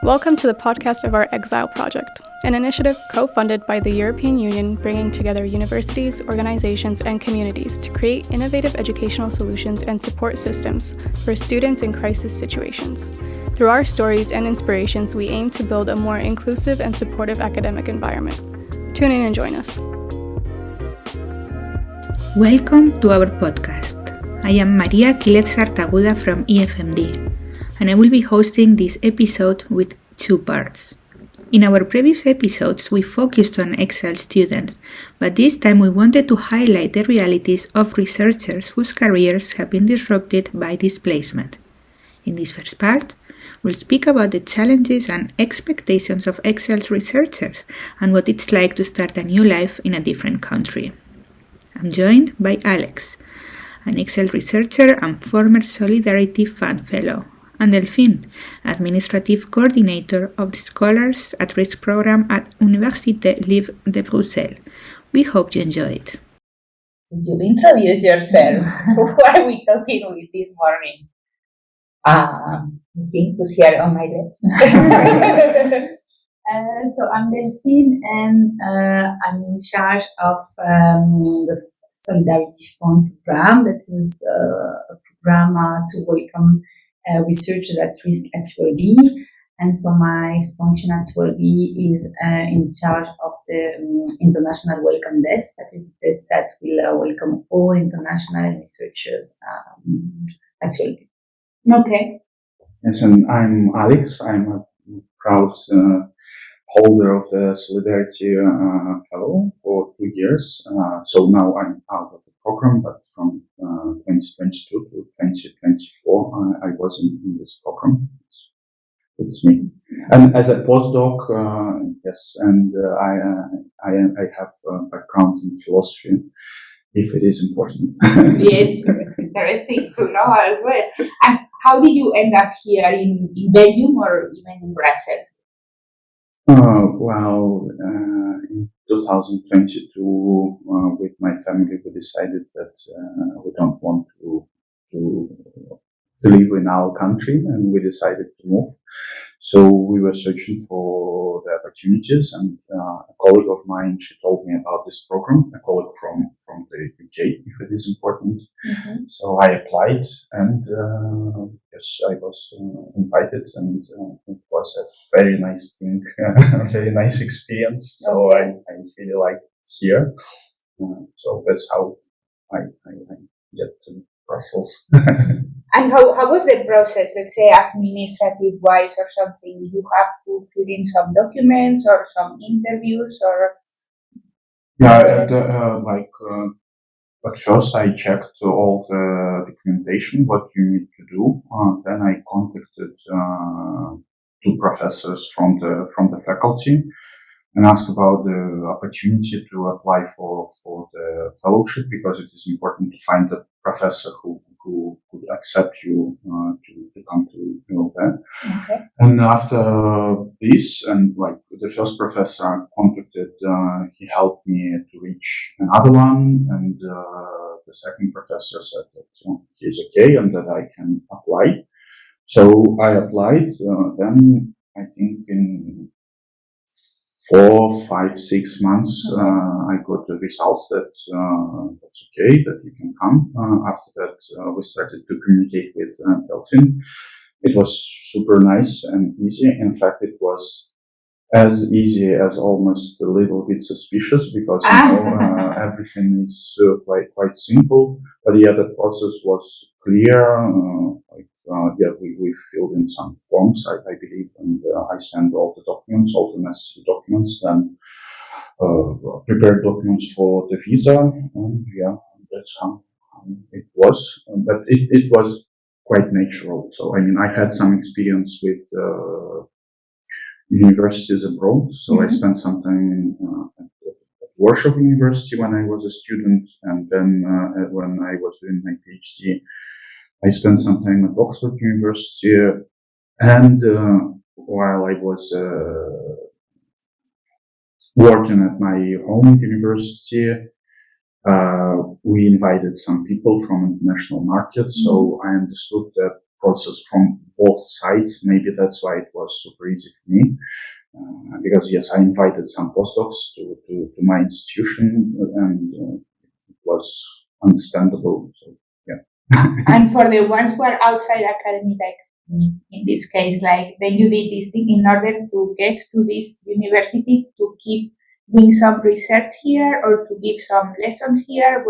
Welcome to the podcast of our Exiled project, an initiative co-funded by the European Union bringing together universities, organizations, and communities to create innovative educational solutions and support systems for students in crisis situations. Through our stories and inspirations, we aim to build a more inclusive and supportive academic environment. Tune in and join us. Welcome to our podcast. I am María Quílez Sartaguda from EFMD, and I will be hosting this episode with two parts. In our previous episodes, we focused on Exiled students, but this time we wanted to highlight the realities of researchers whose careers have been disrupted by displacement. In this first part, we'll speak about the challenges and expectations of Exiled researchers and what it's like to start a new life in a different country. I'm joined by Alex, an Exiled researcher and former Solidarity Fund Fellow, and Delphine, Administrative Coordinator of the Scholars at Risk program at Université Libre de Bruxelles. We hope you enjoy it. Could you introduce yourself? Who are we talking with this morning? I think who's here on my left. So I'm Delphine, and I'm in charge of the Solidarity Fund program. That is a program to welcome researchers at risk at ULB. And so my function at ULB is in charge of the International Welcome Desk. That is the desk that will welcome all international researchers at ULB. Okay. Yes, and I'm Alex. I'm a proud holder of the Solidarity Fellow for 2 years. So now I'm out of the program, but from 2022 to 2024, I was in this program. It's me. And as a postdoc, yes, and I have a background in philosophy, if it is important. Yes, it's interesting to know as well. And how did you end up here in Belgium or even in Brussels? In 2022, with my family, we decided that we don't want to live in our country, and we decided to move. So we were searching for the opportunities, and a colleague of mine, she told me about this program, a colleague from the UK, if it is important. Mm-hmm. So I applied, and yes, I was invited, and it was a very nice thing, a very nice experience. So Okay. I really liked it here. So that's how I get to Brussels. And how was the process, let's say administrative-wise or something? Did you have to fill in some documents or some interviews or? Yeah, at first I checked all the documentation, what you need to do. Then I contacted two professors from the faculty and asked about the opportunity to apply for the fellowship, because it is important to find a professor who could accept you to come to that. Okay. And after this, and like the first professor I contacted, he helped me to reach another one, and the second professor said that he's okay and that I can apply. So I applied. Then I think in 4, 5, 6 months, I got the results that that's okay, that you can come. After that, we started to communicate with Delphine. It was super nice and easy. In fact, it was as easy as almost a little bit suspicious, because everything is quite simple. But yeah, the process was clear. We filled in some forms, I believe, and I sent all the documents, all the necessary documents, and prepared documents for the visa. And yeah, that's how it was. But it was quite natural. So, I mean, I had some experience with universities abroad. So Mm-hmm. I spent some time at Warsaw University when I was a student, and then when I was doing my PhD, I spent some time at Oxford University, and while I was working at my home university, we invited some people from international markets. So I understood that process from both sides. Maybe that's why it was super easy for me. Because yes, I invited some postdocs to my institution, and it was understandable. So yeah. And for the ones who are outside academy, like me, in this case, like then you did this thing in order to get to this university to keep doing some research here or to give some lessons here.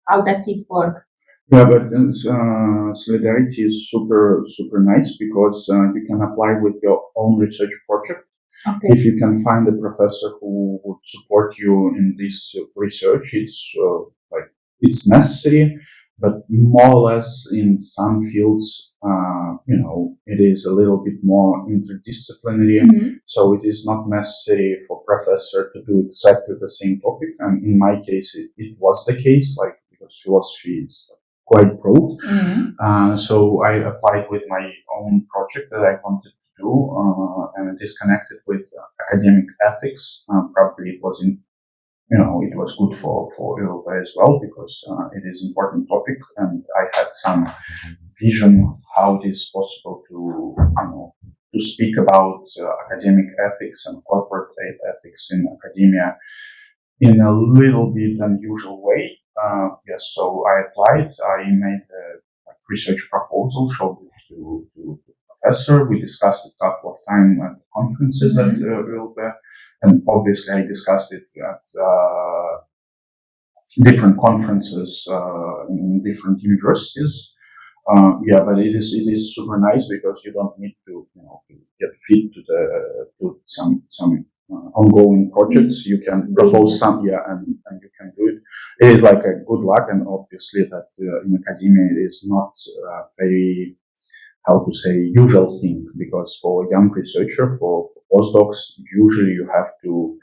How does it work? Yeah, but Solidarity is super nice because you can apply with your own research project. Okay. If you can find a professor who would support you in this research, it's necessary, but more or less in some fields, it is a little bit more interdisciplinary. Mm-hmm. So it is not necessary for professor to do exactly the same topic. And in my case, it was the case, because philosophy is quite broad. Mm-hmm. So I applied with my own project that I wanted to do, and it is connected with academic ethics. Probably it was it was good for Europe as well, because it is an important topic, and I had some vision how it is possible to speak about academic ethics and corporate ethics in academia in a little bit unusual way. Yes, so I applied. I made a research proposal, showed it to the professor. We discussed it a couple of times at conferences at Europe, and obviously I discussed it at different conferences in different universities. But it is super nice because you don't need to get fit to some ongoing projects. You can propose some, and you can do it. It is like a good luck, and obviously that in academia it is not very, how to say, usual thing, because for a young researcher, for postdocs, usually you have to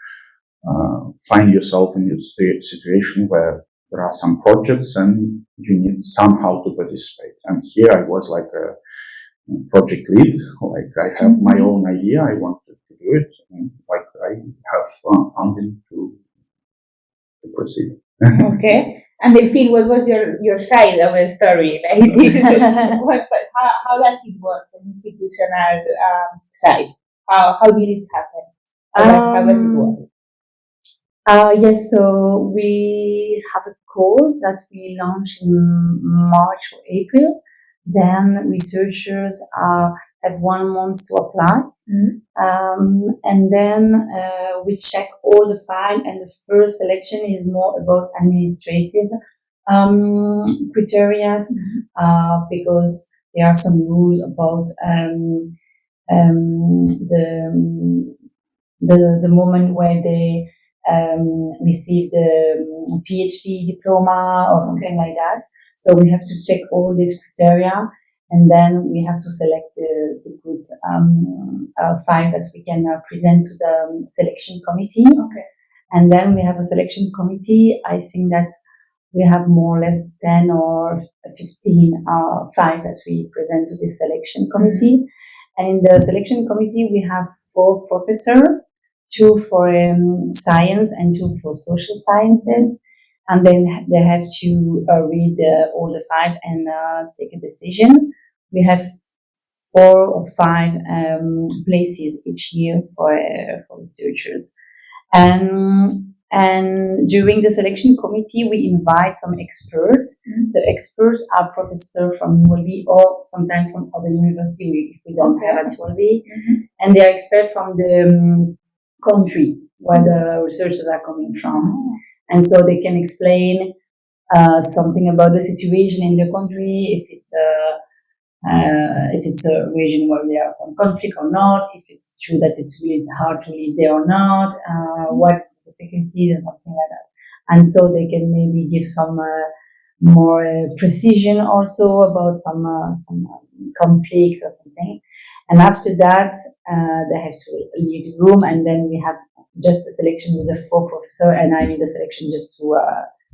find yourself in a situation where there are some projects and you need somehow to participate. And here I was like a project lead, like I have my own idea, I wanted to do it, and like I have funding to proceed. Okay. And Delphine, what was your side of the story? Like this? How does it work, the institutional side? How did it happen? How does it work? Yes, so we have a call that we launch in March or April. Then researchers have 1 month to apply. And then we check all the file, and the first selection is more about administrative criteria, because there are some rules about the moment where they receive the PhD diploma or something like that. So we have to check all these criteria, and then we have to select the good files that we can present to the selection committee. Okay. And then we have a selection committee. I think that we have more or less 10 or 15 files that we present to this selection committee. And in the selection committee, we have 4 professors, 2 for science and 2 for social sciences. And then they have to read all the files and take a decision. We have 4 or 5 places each year for researchers. And during the selection committee, we invite some experts. The experts are professors from ULB or sometimes from other university if we don't have at ULB. And they are experts from the country where the researchers are coming from. And so they can explain something about the situation in the country, if it's a region where there are some conflict or not, if it's true that it's really hard to live there or not, what's the difficulties and something like that. And so they can maybe give some more precision also about some conflict or something. And after that, they have to leave the room, and then we have just a selection with the 4 professors, and I'm in the selection just to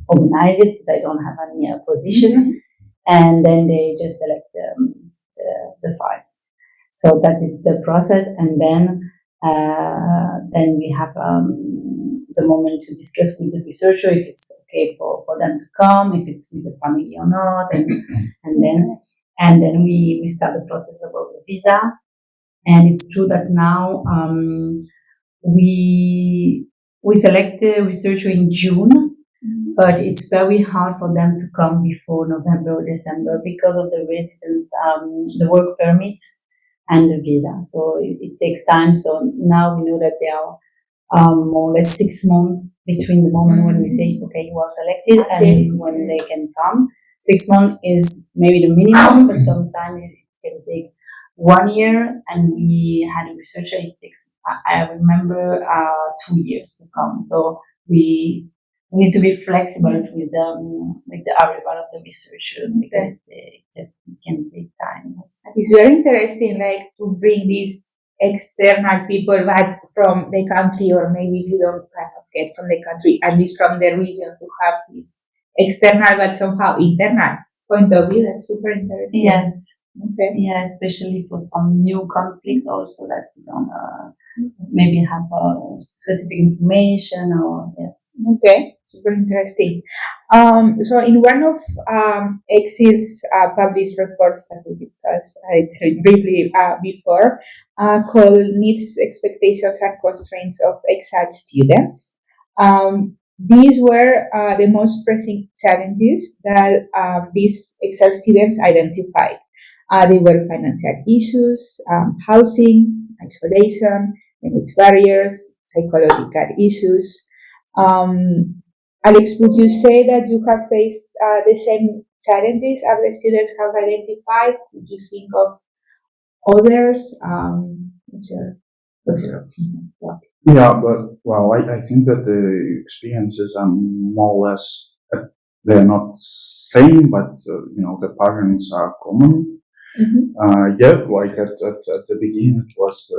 organize it. They don't have any position. And then they just select the files. So that is the process. And then we have the moment to discuss with the researcher if it's okay for them to come, if it's with the family or not. And then And then we start the process about the visa. And it's true that now we select a researcher in June, but it's very hard for them to come before November or December because of the residence, the work permit and the visa. So it takes time. So now we know that there are more or less 6 months between the moment when we say, okay, you are selected, and when they can come. 6 months is maybe the minimum, but sometimes it can take 1 year, and we had a researcher, it takes, I remember, 2 years to come. So we need to be flexible with the arrival of the researchers, because it can take time. It's very interesting, like, to bring these external people back from the country, or maybe if you don't kind of get from the country, at least from the region, to have this external but somehow internal point of view. That's super interesting. Yes. Okay. Yeah, especially for some new conflict also that we don't maybe have specific information, or yes. Okay, super interesting. So in one of Exil's published reports that we discussed briefly before, called Needs, Expectations and Constraints of Exiled Students, these were the most pressing challenges that these exiled students identified. They were financial issues, housing, isolation, language barriers, psychological issues. Alex, would you say that you have faced the same challenges other students have identified? Would you think of others? What's your opinion? Yeah, but well, I think that the experiences are more or less, they're not same, but the patterns are common. Yeah, like at the beginning it was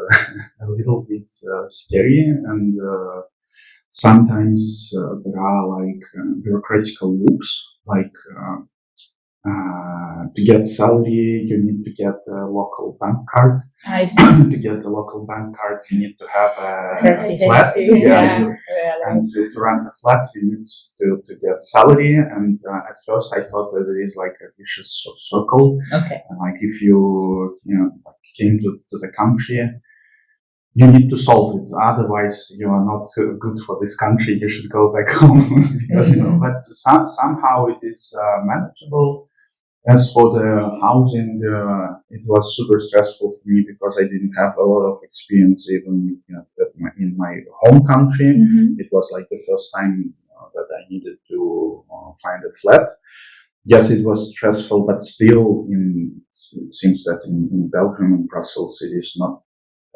a little bit scary, and sometimes there are like bureaucratical loops, like to get salary you need to get a local bank card. I see. To get a local bank card you need to have a flat, and to rent a flat you need to get salary, and at first I thought that it is like a vicious circle. Okay. Like if you came to the country, you need to solve it, otherwise you are not good for this country, you should go back home. Because, but somehow it is manageable. As for the housing, it was super stressful for me because I didn't have a lot of experience even in my home country. It was like the first time that I needed to find a flat. Yes, it was stressful, but still it seems that in Belgium and Brussels it is not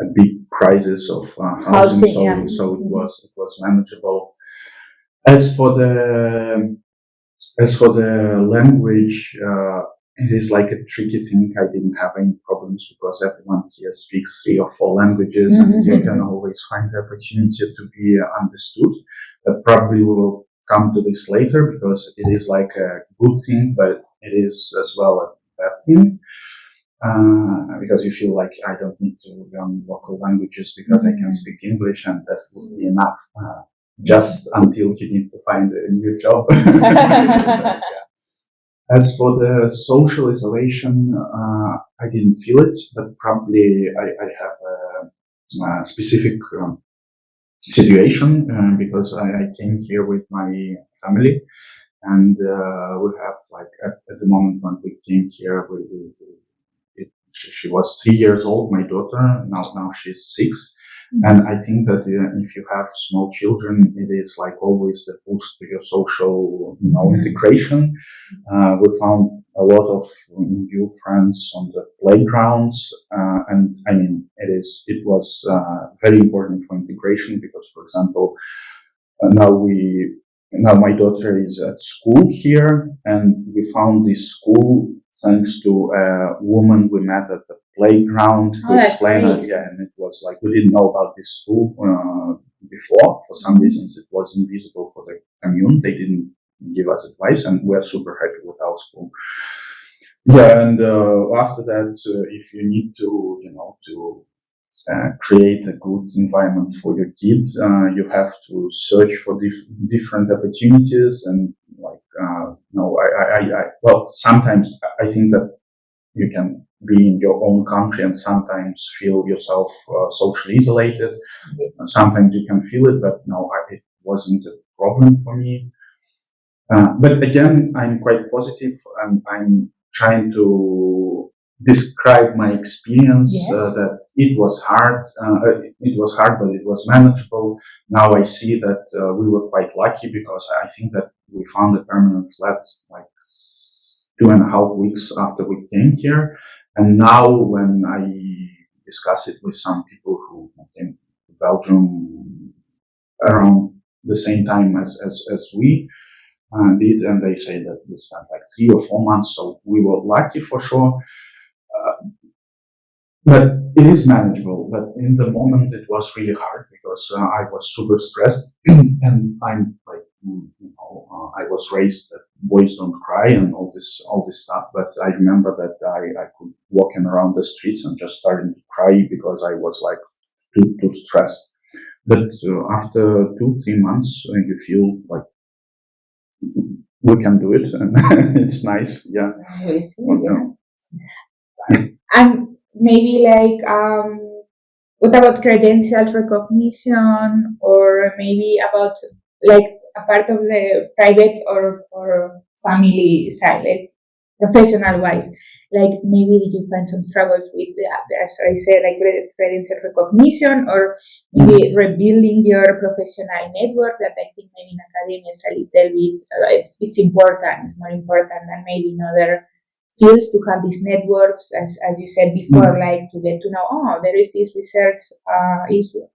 a big crisis of housing, so it was manageable. As for the language, it is like a tricky thing. I didn't have any problems because everyone here speaks 3 or 4 languages, and you can always find the opportunity to be understood. But probably we will come to this later, because it is like a good thing, but it is as well a bad thing. Because you feel like I don't need to learn local languages because I can speak English, and that would be enough. Just until you need to find a new job. Yeah. As for the social isolation, I didn't feel it, but probably I have a specific situation because I came here with my family, and we have like at the moment when we came here, she was 3 years old, my daughter. Now she's 6. And I think that if you have small children, it is like always the boost to your social integration. We found a lot of new friends on the playgrounds, and I mean it was very important for integration because, for example, now my daughter is at school here, and we found this school thanks to a woman we met at the playground who explained it. Yeah, and it was like we didn't know about this school before. For some reasons, it was invisible for the commune. They didn't give us advice, and we're super happy with our school. Yeah, and after that, if you need to create a good environment for your kids, you have to search for different opportunities, and well, sometimes I think that you can be in your own country and sometimes feel yourself socially isolated. Sometimes you can feel it, but no, it wasn't a problem for me. But again, I'm quite positive, and I'm trying to describe my experience, that it was hard. It was hard, but it was manageable. Now I see that we were quite lucky, because I think that we found a permanent flat like 2.5 weeks after we came here. And now when I discuss it with some people who came to Belgium around the same time as we did, and they say that we spent like 3 or 4 months, so we were lucky for sure. But it is manageable. But in the moment, it was really hard, because I was super stressed, and I'm like, I was raised that boys don't cry and all this stuff. But I remember that I could walking around the streets and just starting to cry because I was like too stressed. But after 2-3 months, you feel like we can do it, and it's nice. Yeah. And maybe like, what about credential recognition, or maybe about like a part of the private or family side, like professional wise? Like maybe did you find some struggles with as I said, like credential recognition, or maybe rebuilding your professional network, that I think maybe in academia is a little bit, it's important, it's more important than maybe in other fields to have these networks, as you said before, like to get to know, there is this research issue.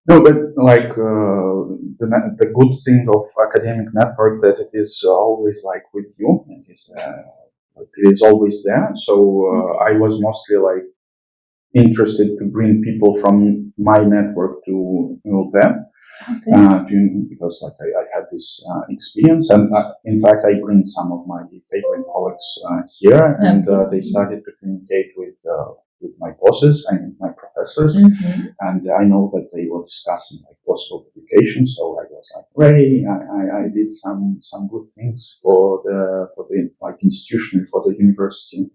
No, but like the good thing of academic network, that it is always like with you. It is always there. So I was mostly like interested to bring people from my network to them, because like I had this experience, and in fact I bring some of my favorite colleagues here, and they started to communicate with my bosses and my professors, and I know that they were discussing like possible publications. So I was like, "Ray, I did some good things for the like institution, for the university."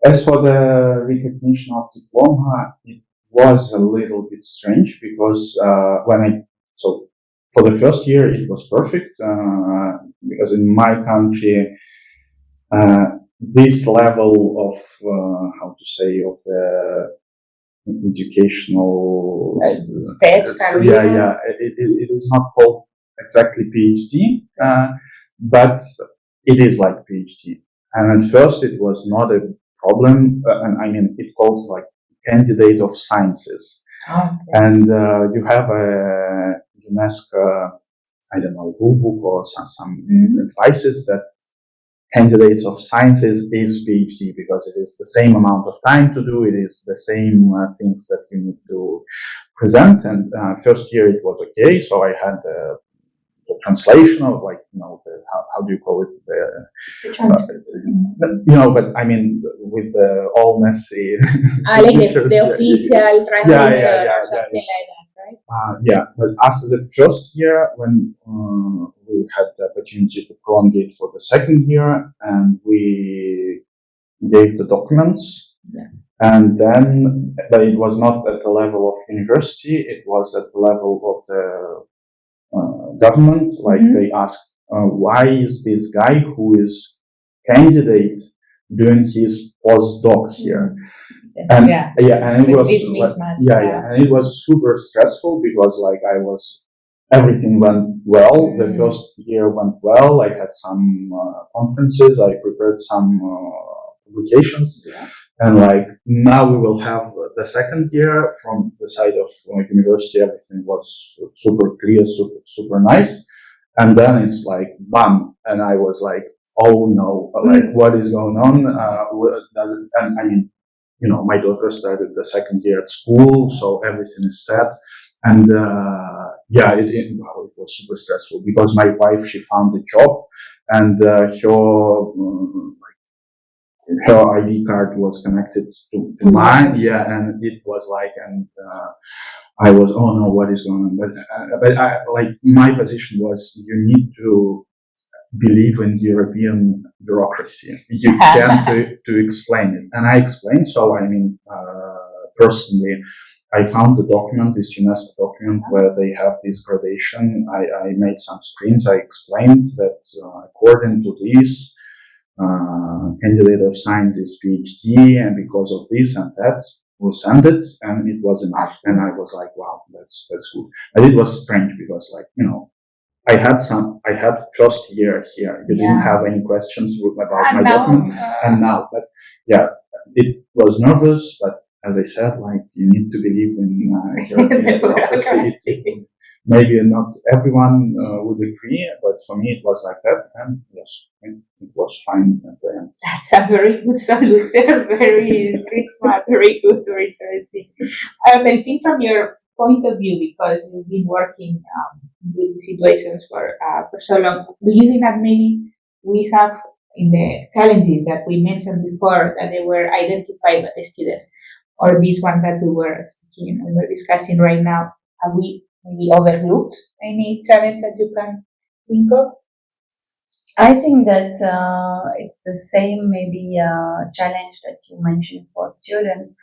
As for the recognition of diploma, it was a little bit strange, because for the first year it was perfect, because in my country, this level of of the educational steps, it is not called exactly PhD, but it is like PhD. And at first it was not a problem, and I mean it called like candidate of sciences, and you have a UNESCO, I don't know, rule book or some advices that candidates of sciences is PhD, because it is the same amount of time to do, it is the same things that you need to present. And first year it was okay, so I had the translation of like, how do you call it? But I mean, with all necessary. Like the official translation or something like that, right? But after the first year, when we had the opportunity to prolongate for the second year, and we gave the documents, and then, but it was not at the level of university, it was at the level of the government. Like they asked, why is this guy who is candidate doing his postdoc here? And and it was and it was super stressful, because like everything went well. The first year went well. I had some conferences. I prepared some publications, and like now we will have the second year from the side of university. Everything was super clear, super nice, and then it's like bam, and I was like, oh no, like what is going on? And I mean, my daughter started the second year at school, so everything is set. And it was super stressful, because my wife, she found a job, and her ID card was connected to mine. And it was like, and I was, oh no, what is going on? But my position was, you need to believe in European bureaucracy. You can't to explain it. And I explained, so I mean, personally, I found the document, this UNESCO document, where they have this gradation. I made some screens. I explained that according to this, candidate of science is PhD, and because of this and that, we sent it, and it was enough. And I was like, wow, that's good. But it was strange because, like, you know, I had first year here. You didn't have any questions about my document, and now, but yeah, it was nervous, but as I said, like, you need to believe in European bureaucracy. Maybe not everyone would agree, but for me it was like that, and yes, it was fine at the end. That's a very good solution, very street smart, very good, very interesting. Delphine, from your point of view, because you've been working with situations for so long, do you think that maybe we have, in the challenges that we mentioned before, that they were identified by the students, or these ones that we were speaking, we were discussing right now, have we maybe overlooked any challenge that you can think of? I think that it's the same maybe challenge that you mentioned for students.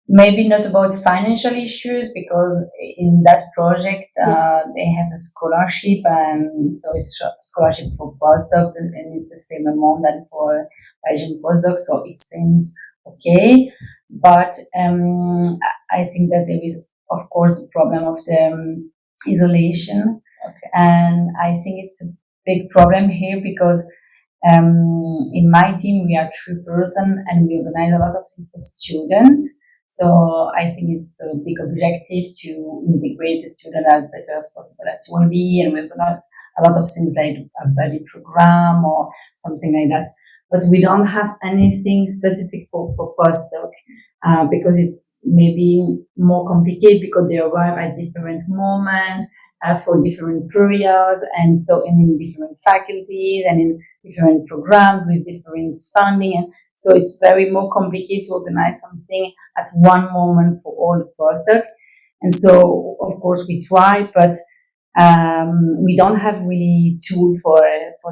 Maybe not about financial issues, because in that project they have a scholarship, and so it's a scholarship for postdoc, and it's the same amount than for Asian postdoc, so it seems okay. But I think that there is, of course, the problem of the isolation, and I think it's a big problem here because in my team we are 3 persons and we organize a lot of things for students. So I think it's a big objective to integrate the student as better as possible at ULB, and we've got a lot of things like a buddy program or something like that. But we don't have anything specific for postdoc because it's maybe more complicated because they arrive at different moments for different periods, and so in different faculties and in different programs with different funding, and so it's very more complicated to organize something at one moment for all the postdoc. And so, of course, we try, but we don't have really tool for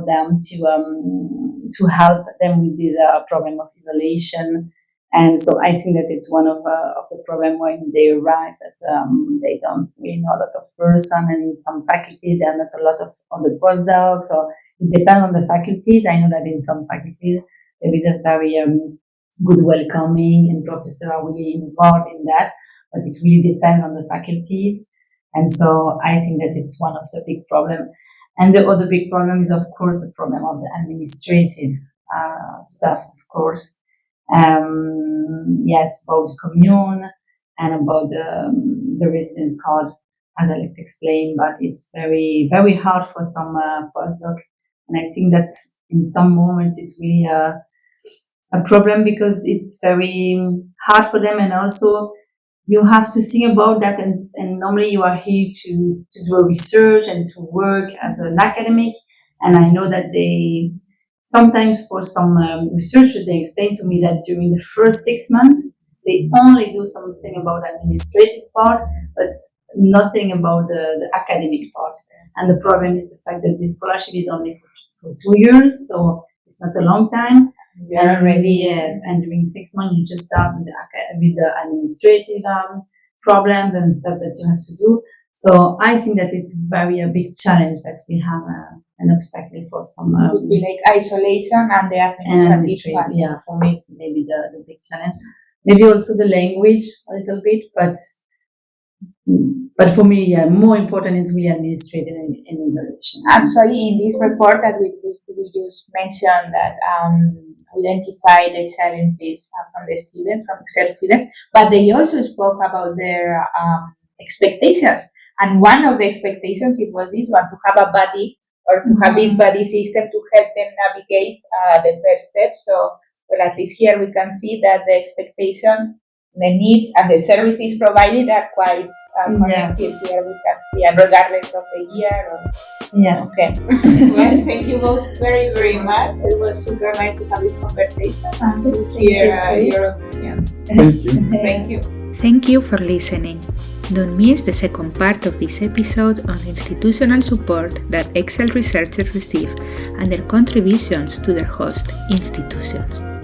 them to help them with this problem of isolation. And so I think that it's one of the problem when they arrive, that they don't really know a lot of person, and in some faculties there are not a lot of other postdocs, or it depends on the faculties. I know that in some faculties there is a very good welcoming, and professors are really involved in that, but it really depends on the faculties. And so I think that it's one of the big problems. And the other big problem is, of course, the problem of the administrative stuff, of course. Yes, about the commune and about the resident card, as Alex explained, but it's very, very hard for some postdoc. And I think that in some moments it's really a problem because it's very hard for them, and also you have to think about that, and normally you are here to do a research and to work as an academic, and I know that they sometimes for some researchers they explain to me that during the first 6 months they only do something about the administrative part, but nothing about the academic part. And the problem is the fact that this scholarship is only for 2 years, so it's not a long time. And already, yes, and during 6 months you just start with the administrative problems and stuff that you have to do. So I think that it's a big challenge that we have an obstacle for some. It would be like isolation and the administrative part. Yeah, for me it's maybe the big challenge. Maybe also the language a little bit, but for me, yeah, more important is really administrative and isolation. Actually, in this report that we just mentioned that identify the challenges from the students, from Exiled students, but they also spoke about their expectations. And one of the expectations, it was this one, to have a buddy, or to have this buddy system to help them navigate the first steps. So, well, at least here we can see that the expectations, the needs, and the services provided are quite connected. Yes. Here we can see, and regardless of the year. Yes. Okay. Well, thank you both very, very much. It was super nice to have this conversation and to hear your opinions. Thank you. Thank you. Thank you for listening. Don't miss the second part of this episode on the institutional support that Exiled researchers receive and their contributions to their host institutions.